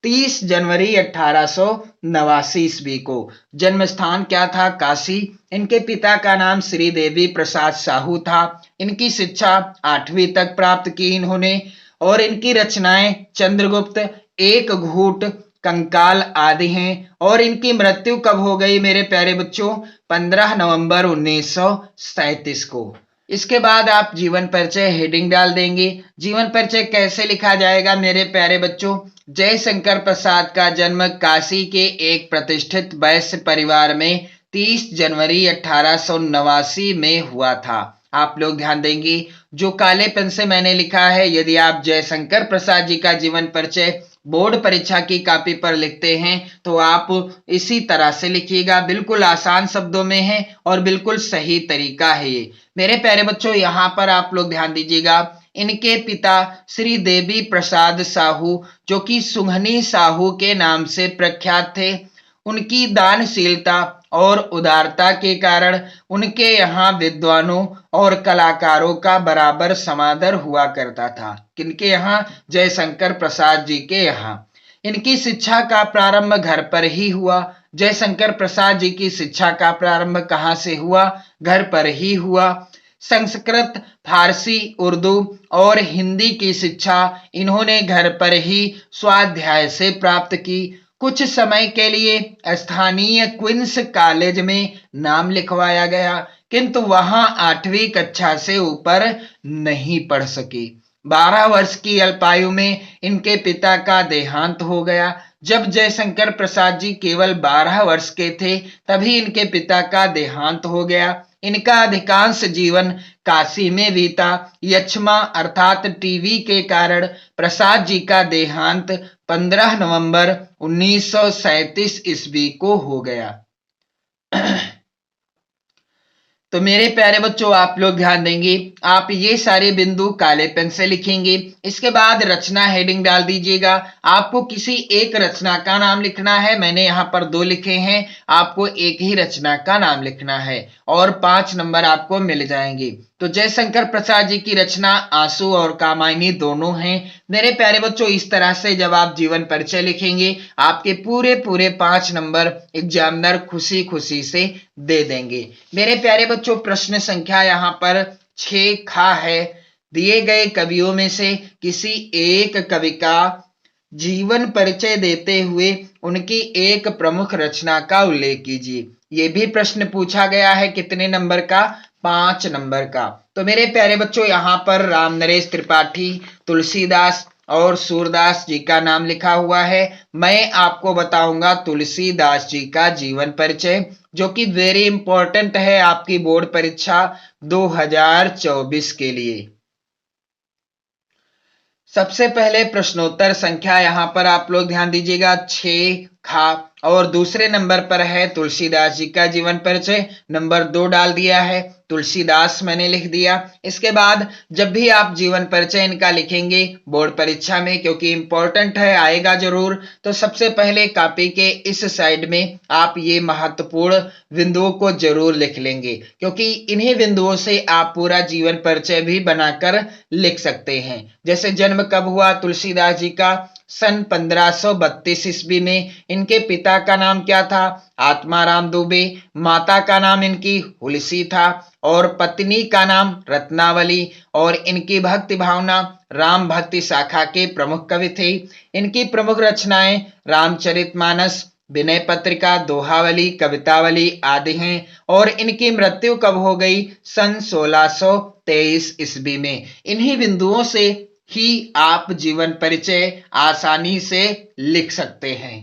30 जनवरी 1889 ईस्वी को। जन्म स्थान क्या था, काशी। इनके पिता का नाम श्रीदेवी प्रसाद साहू था। इनकी शिक्षा 8वीं तक प्राप्त की इन्होंने और इनकी रचनाएं चंद्रगुप्त, एक घूट, कंकाल आदि हैं। और इनकी मृत्यु कब हो गई मेरे प्यारे बच्चों, 15 नवंबर 1937 को। इसके बाद आप जीवन परिचय हेडिंग डाल देंगे। जीवन परिचय कैसे लिखा जाएगा मेरे प्यारे बच्चों, जयशंकर प्रसाद का जन्म काशी के एक प्रतिष्ठित वैश्य परिवार में 30 जनवरी 1889 में हुआ था। आप लोग ध्यान देंगे जो काले पेन से मैंने लिखा है, यदि आप जयशंकर प्रसाद जी का जीवन परिचय बोर्ड परीक्षा की कॉपी पर लिखते हैं तो आप इसी तरह से लिखिएगा। बिल्कुल आसान शब्दों में है और बिल्कुल सही तरीका है ये। मेरे प्यारे बच्चों यहाँ पर आप लोग ध्यान दीजिएगा, इनके पिता श्री देवी प्रसाद साहू जो कि सुंघनी साहू के नाम से प्रख्यात थे, उनकी दानशीलता और उदारता के कारण उनके यहाँ विद्वानों और कलाकारों का बराबर समादर हुआ करता था। किनके यहाँ, जयशंकर प्रसाद जी के यहाँ। इनकी शिक्षा का प्रारंभ घर पर ही हुआ। जयशंकर प्रसाद जी की शिक्षा का प्रारंभ कहाँ से हुआ, घर पर ही हुआ। संस्कृत, फारसी, उर्दू और हिंदी की शिक्षा इन्होंने घर पर ही स्वाध्याय से प्राप्त की। कुछ समय के लिए स्थानीय क्वींस कॉलेज में नाम लिखवाया गया किंतु वहां 8वीं कक्षा से ऊपर नहीं पढ़ सके। 12 वर्ष की अल्पायु में इनके पिता का देहांत हो गया। जब जयशंकर प्रसाद जी केवल 12 वर्ष के थे तभी इनके पिता का देहांत हो गया। इनका अधिकांश जीवन काशी में बीता। यक्ष्मा अर्थात टीबी के कारण प्रसाद जी का देहांत 15 नवंबर 1937 ईस्वी को हो गया। तो मेरे प्यारे बच्चों आप लोग ध्यान देंगे, आप ये सारे बिंदु काले पेन से लिखेंगे। इसके बाद रचना हेडिंग डाल दीजिएगा। आपको किसी एक रचना का नाम लिखना है, मैंने यहाँ पर 2 लिखे हैं, आपको एक ही रचना का नाम लिखना है और 5 नंबर आपको मिल जाएंगे। तो जयशंकर प्रसाद जी की रचना आंसू और कामायनी दोनों हैं। मेरे प्यारे बच्चों इस तरह से जब आप जीवन परिचय लिखेंगे आपके पूरे 5 नंबर एग्जामिनर खुशी खुशी से दे देंगे। मेरे प्यारे बच्चों प्रश्न संख्या यहाँ पर 6 खा है, दिए गए कवियों में से किसी एक कवि का जीवन परिचय देते हुए उनकी एक प्रमुख रचना का उल्लेख कीजिए। ये भी प्रश्न पूछा गया है, कितने नंबर का, 5 नंबर का। तो मेरे प्यारे बच्चों यहाँ पर राम नरेश त्रिपाठी, तुलसीदास और सूरदास जी का नाम लिखा हुआ है। मैं आपको बताऊंगा तुलसीदास जी का जीवन परिचय जो कि वेरी इंपॉर्टेंट है आपकी बोर्ड परीक्षा 2024 के लिए। सबसे पहले प्रश्नोत्तर संख्या यहाँ पर आप लोग ध्यान दीजिएगा 6 खा और दूसरे नंबर पर है तुलसीदास जी का जीवन परिचय, नंबर 2 डाल दिया है, तुलसीदास मैंने लिख दिया। इसके बाद जब भी आप जीवन परिचय इनका लिखेंगे बोर्ड परीक्षा में, क्योंकि इंपॉर्टेंट है आएगा जरूर, तो सबसे पहले कॉपी के इस साइड में आप ये महत्वपूर्ण बिंदुओं को जरूर लिख लेंगे, क्योंकि इन्हीं बिंदुओं से आप पूरा जीवन परिचय भी बनाकर लिख सकते हैं। जैसे जन्म कब हुआ तुलसीदास जी का, सन 1532 ईस्वी में। इनके पिता का नाम क्या था, आत्माराम दुबे। माता का नाम इनकी हुलसी था और पत्नी का नाम रत्नावली। और इनकी भक्ति भावना राम भक्ति शाखा के प्रमुख कवि थे। इनकी प्रमुख रचनाएं रामचरितमानस, विनय पत्रिका, दोहावली, कवितावली आदि हैं। और इनकी मृत्यु कब हो गई, सन 1623 ईस्वी में। इन्हीं बिंदुओं से ही आप जीवन परिचय आसानी से लिख सकते हैं।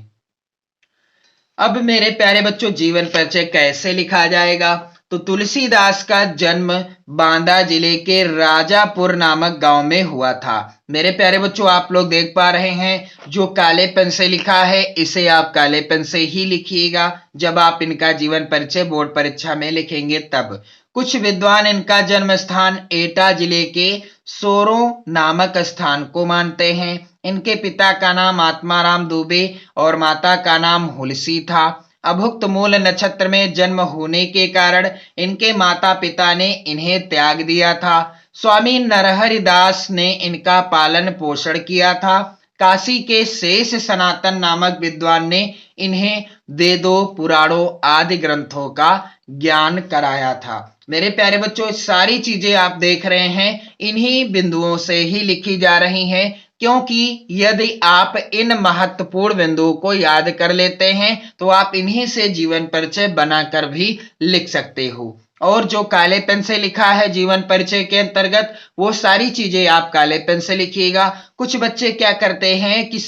अब मेरे प्यारे बच्चों जीवन परिचय कैसे लिखा जाएगा, तो तुलसीदास का जन्म बांदा जिले के राजापुर नामक गांव में हुआ था। मेरे प्यारे बच्चों, आप लोग देख पा रहे हैं जो काले पेन से लिखा है इसे आप काले पेन से ही लिखिएगा जब आप इनका जीवन परिचय बोर्ड परीक्षा में लिखेंगे तब। कुछ विद्वान इनका जन्म स्थान एटा जिले के सोरो नामक स्थान को मानते हैं। इनके पिता का नाम आत्माराम दुबे और माता का नाम हुलसी था। अभुक्त मूल नक्षत्र में जन्म होने के कारण इनके माता पिता ने इन्हें त्याग दिया था। स्वामी नरहरि दास ने इनका पालन पोषण किया था। काशी के शेष सनातन नामक विद्वान ने इन्हें वेदों पुराणों आदि ग्रंथों का ज्ञान कराया था। मेरे प्यारे बच्चों, सारी चीजें आप देख रहे हैं इन्हीं बिंदुओं से ही लिखी जा रही हैं, क्योंकि यदि आप इन महत्वपूर्ण बिंदुओं को याद कर लेते हैं तो आप इन्हीं से जीवन परिचय बनाकर भी लिख सकते हो। और जो काले पेन से लिखा है जीवन परिचय के अंतर्गत वो सारी चीजें आप काले पेन से लिखिएगा। कुछ बच्चे क्या करते हैं कि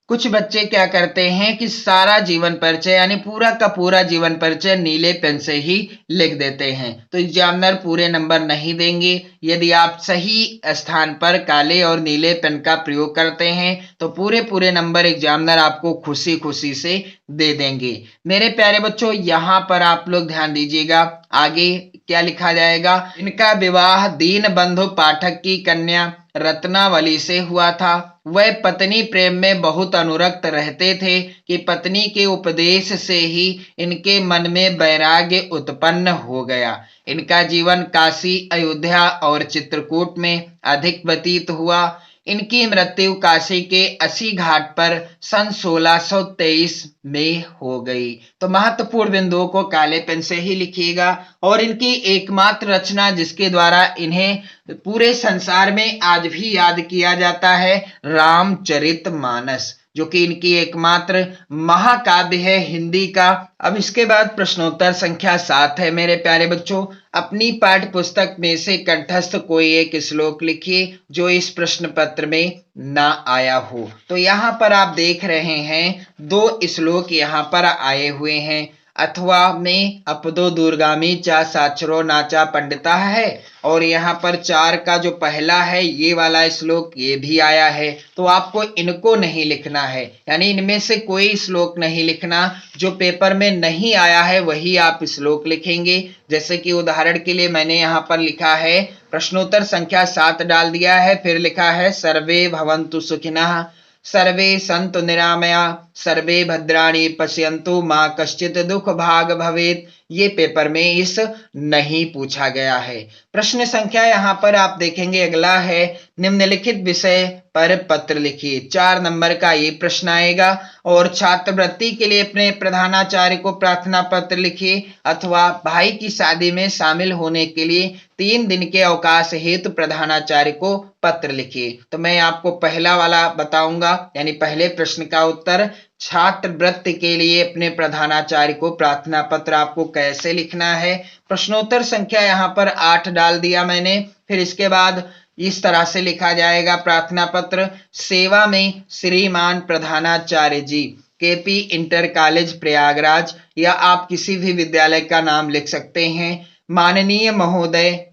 कुछ बच्चे क्या करते हैं कि सारा जीवन परिचय यानी पूरा का पूरा जीवन परिचय नीले पेन से ही लिख देते हैं, तो एग्जामिनर पूरे नंबर नहीं देंगे। यदि आप सही स्थान पर काले और नीले पेन का प्रयोग करते हैं तो पूरे पूरे नंबर एग्जामिनर आपको खुशी खुशी से दे देंगे। मेरे प्यारे बच्चों, यहाँ पर आप लोग ध्यान दीजिएगा, आगे क्या लिखा जाएगा। इनका विवाह दीन बंधु पाठक की कन्या रत्नावली से हुआ था। वह पत्नी प्रेम में बहुत अनुरक्त रहते थे कि पत्नी के उपदेश से ही इनके मन में वैराग्य उत्पन्न हो गया। इनका जीवन काशी, अयोध्या और चित्रकूट में अधिक व्यतीत हुआ। इनकी मृत्यु काशी के अस्सी घाट पर सन 1623 में हो गई। तो महत्वपूर्ण बिंदुओं को काले पेन से ही लिखिएगा। और इनकी एकमात्र रचना जिसके द्वारा इन्हें पूरे संसार में आज भी याद किया जाता है, रामचरितमानस, जो कि इनकी एकमात्र महाकाव्य है हिंदी का। अब इसके बाद प्रश्नोत्तर संख्या 7 है। मेरे प्यारे बच्चों, अपनी पाठ्य पुस्तक में से कंठस्थ कोई एक श्लोक लिखिए जो इस प्रश्न पत्र में ना आया हो। तो यहाँ पर आप देख रहे हैं 2 श्लोक यहाँ पर आए हुए हैं। अथवा में अपदो दूरगामी चा साक्षरो नाचा पंडिता है, और यहाँ पर 4 का जो पहला है ये वाला श्लोक ये भी आया है। तो आपको इनको नहीं लिखना है, यानी इनमें से कोई श्लोक नहीं लिखना। जो पेपर में नहीं आया है वही आप श्लोक लिखेंगे। जैसे कि उदाहरण के लिए मैंने यहाँ पर लिखा है, प्रश्नोत्तर संख्या 7 डाल दिया है, फिर लिखा है सर्वे भवन्तु सुखिनः सर्वे सन्तु निरामया सर्वे भद्राणि पश्यन्तु मां कश्चित् दुख भाग भवेत्। ये पेपर में इस नहीं पूछा गया है। प्रश्न संख्या यहाँ पर आप देखेंगे अगला है, निम्नलिखित विषय पर पत्र लिखिए। 4 नंबर का ये प्रश्न आएगा। और छात्रवृत्ति के लिए अपने प्रधानाचार्य को प्रार्थना पत्र लिखिए, अथवा भाई की शादी में शामिल होने के लिए 3 दिन के अवकाश हेतु प्रधानाचार्य को पत्र लिखिए। तो मैं आपको पहला वाला बताऊंगा, यानी पहले प्रश्न का उत्तर, छात्रवृत्ति के लिए अपने प्रधानाचार्य को प्रार्थना पत्र आपको कैसे लिखना है। प्रश्नोत्तर संख्या यहाँ पर 8 डाल दिया मैंने। फिर इसके बाद इस तरह से लिखा जाएगा प्रार्थना पत्र, सेवा में श्रीमान प्रधानाचार्य जी, केपी इंटर कॉलेज प्रयागराज, या आप किसी भी विद्यालय का नाम लिख सकते हैं। माननीय महोदय,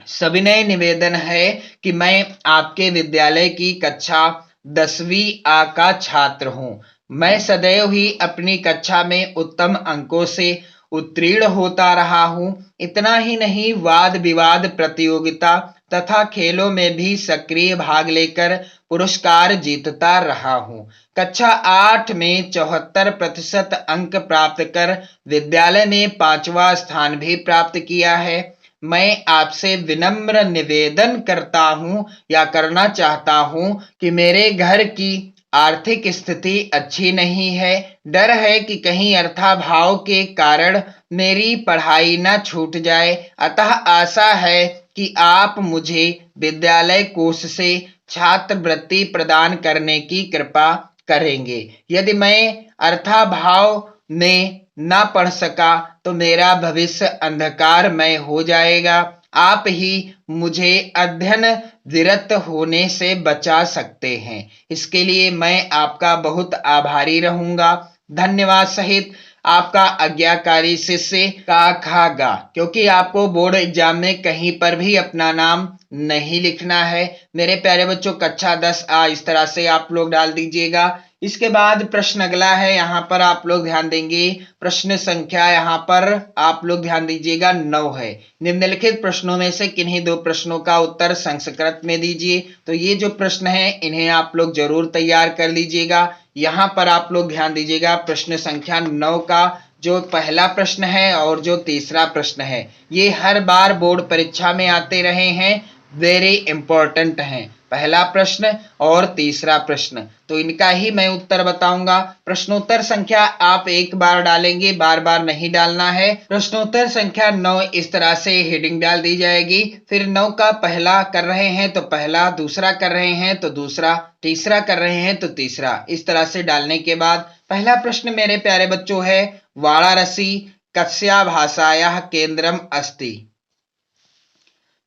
सविनय निवेदन है कि मैं आपके विद्यालय की कक्षा 10वीं A का छात्र हूं। मैं सदैव ही अपनी कक्षा में उत्तम अंकों से उत्तीर्ण होता रहा हूं। इतना ही नहीं, वाद विवाद प्रतियोगिता तथा खेलों में भी सक्रिय भाग लेकर पुरस्कार जीतता रहा हूं। कक्षा 8 में 74% अंक प्राप्त कर विद्यालय में 5वां स्थान भी प्राप्त किया है। मैं आपसे विनम्र निवेदन करता हूं या करना चाहता हूं कि मेरे घर की आर्थिक स्थिति अच्छी नहीं है। डर है कि कहीं अर्थाभाव के कारण मेरी पढ़ाई न छूट जाए, अतः आशा है कि आप मुझे विद्यालय कोष से छात्रवृत्ति प्रदान करने की कृपा करेंगे। यदि मैं अर्थाभाव में ना पढ़ सका तो मेरा भविष्य अंधकारमय हो जाएगा। आप ही मुझे अध्ययन विरत होने से बचा सकते हैं। इसके लिए मैं आपका बहुत आभारी रहूंगा। धन्यवाद सहित आपका आज्ञाकारी शिष्य का खा गा, क्योंकि आपको बोर्ड एग्जाम में कहीं पर भी अपना नाम नहीं लिखना है। मेरे प्यारे बच्चों कक्षा 10 आ इस तरह से आप लोग डाल दीजिएगा। इसके बाद प्रश्न अगला है, यहाँ पर आप लोग ध्यान देंगे, प्रश्न संख्या यहाँ पर आप लोग ध्यान दीजिएगा 9 है। निम्नलिखित प्रश्नों में से किन्हीं दो प्रश्नों का उत्तर संस्कृत में दीजिए। तो ये जो प्रश्न है इन्हें आप लोग जरूर तैयार कर लीजिएगा। यहाँ पर आप लोग ध्यान दीजिएगा, प्रश्न संख्या 9 का जो पहला प्रश्न है और जो तीसरा प्रश्न है ये हर बार बोर्ड परीक्षा में आते रहे हैं, वेरी इंपॉर्टेंट हैं। पहला प्रश्न और तीसरा प्रश्न, तो इनका ही मैं उत्तर बताऊंगा। प्रश्नोत्तर संख्या आप एक बार डालेंगे, बार बार नहीं डालना है। प्रश्नोत्तर संख्या 9 इस तरह से हेडिंग डाल दी जाएगी। फिर 9 का पहला कर रहे हैं तो पहला, दूसरा कर रहे हैं तो दूसरा, तीसरा कर रहे हैं तो तीसरा, इस तरह से डालने के बाद पहला प्रश्न मेरे प्यारे बच्चों है, वाराणसी कस्या भाषायाः केंद्रम अस्ति।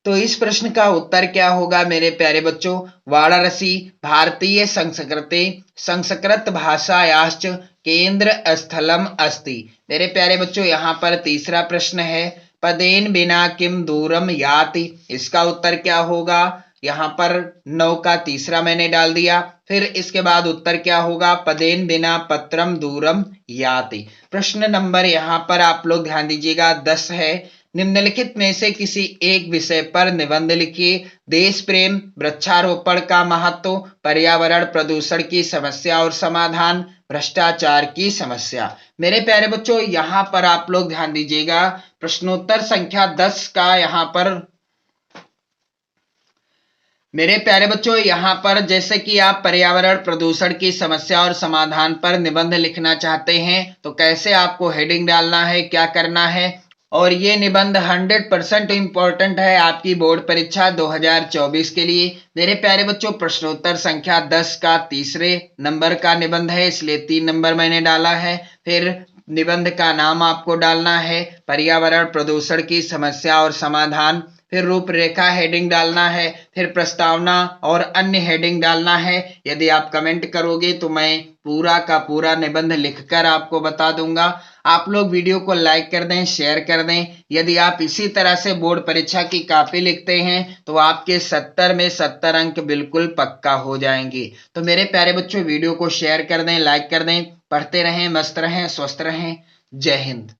तो इस प्रश्न का उत्तर क्या होगा मेरे प्यारे बच्चों, वाराणसी भारतीय संस्कृत भाषायाश्च केंद्र स्थलम अस्ति। मेरे प्यारे बच्चों यहाँ पर तीसरा प्रश्न है, पदेन बिना किम दूरम याति। इसका उत्तर क्या होगा, यहाँ पर 9 का तीसरा मैंने डाल दिया। फिर इसके बाद उत्तर क्या होगा, पदेन बिना पत्रम दूरम याति। प्रश्न नंबर यहाँ पर आप लोग ध्यान दीजिएगा 10 है, निम्नलिखित में से किसी एक विषय पर निबंध लिखिए। देश प्रेम, वृक्षारोपण का महत्व, पर्यावरण प्रदूषण की समस्या और समाधान, भ्रष्टाचार की समस्या। मेरे प्यारे बच्चों यहाँ पर आप लोग ध्यान दीजिएगा, प्रश्नोत्तर संख्या 10 का यहाँ पर मेरे प्यारे बच्चों यहाँ पर जैसे कि आप पर्यावरण प्रदूषण की समस्या और समाधान पर निबंध लिखना चाहते हैं तो कैसे आपको हेडिंग डालना है, क्या करना है, और ये निबंध 100% इंपॉर्टेंट है आपकी बोर्ड परीक्षा 2024 के लिए। मेरे प्यारे बच्चों प्रश्नोत्तर संख्या 10 का तीसरे नंबर का निबंध है, इसलिए 3 नंबर मैंने डाला है। फिर निबंध का नाम आपको डालना है, पर्यावरण प्रदूषण की समस्या और समाधान। फिर रूपरेखा हेडिंग डालना है, फिर प्रस्तावना और अन्य हेडिंग डालना है। यदि आप कमेंट करोगे तो मैं पूरा का पूरा निबंध लिखकर आपको बता दूंगा। आप लोग वीडियो को लाइक कर दें, शेयर कर दें। यदि आप इसी तरह से बोर्ड परीक्षा की कॉपी लिखते हैं तो आपके 70 में 70 अंक बिल्कुल पक्का हो जाएंगे। तो मेरे प्यारे बच्चों वीडियो को शेयर कर दें, लाइक कर दें। पढ़ते रहें, मस्त रहें, स्वस्थ रहें। जय हिंद।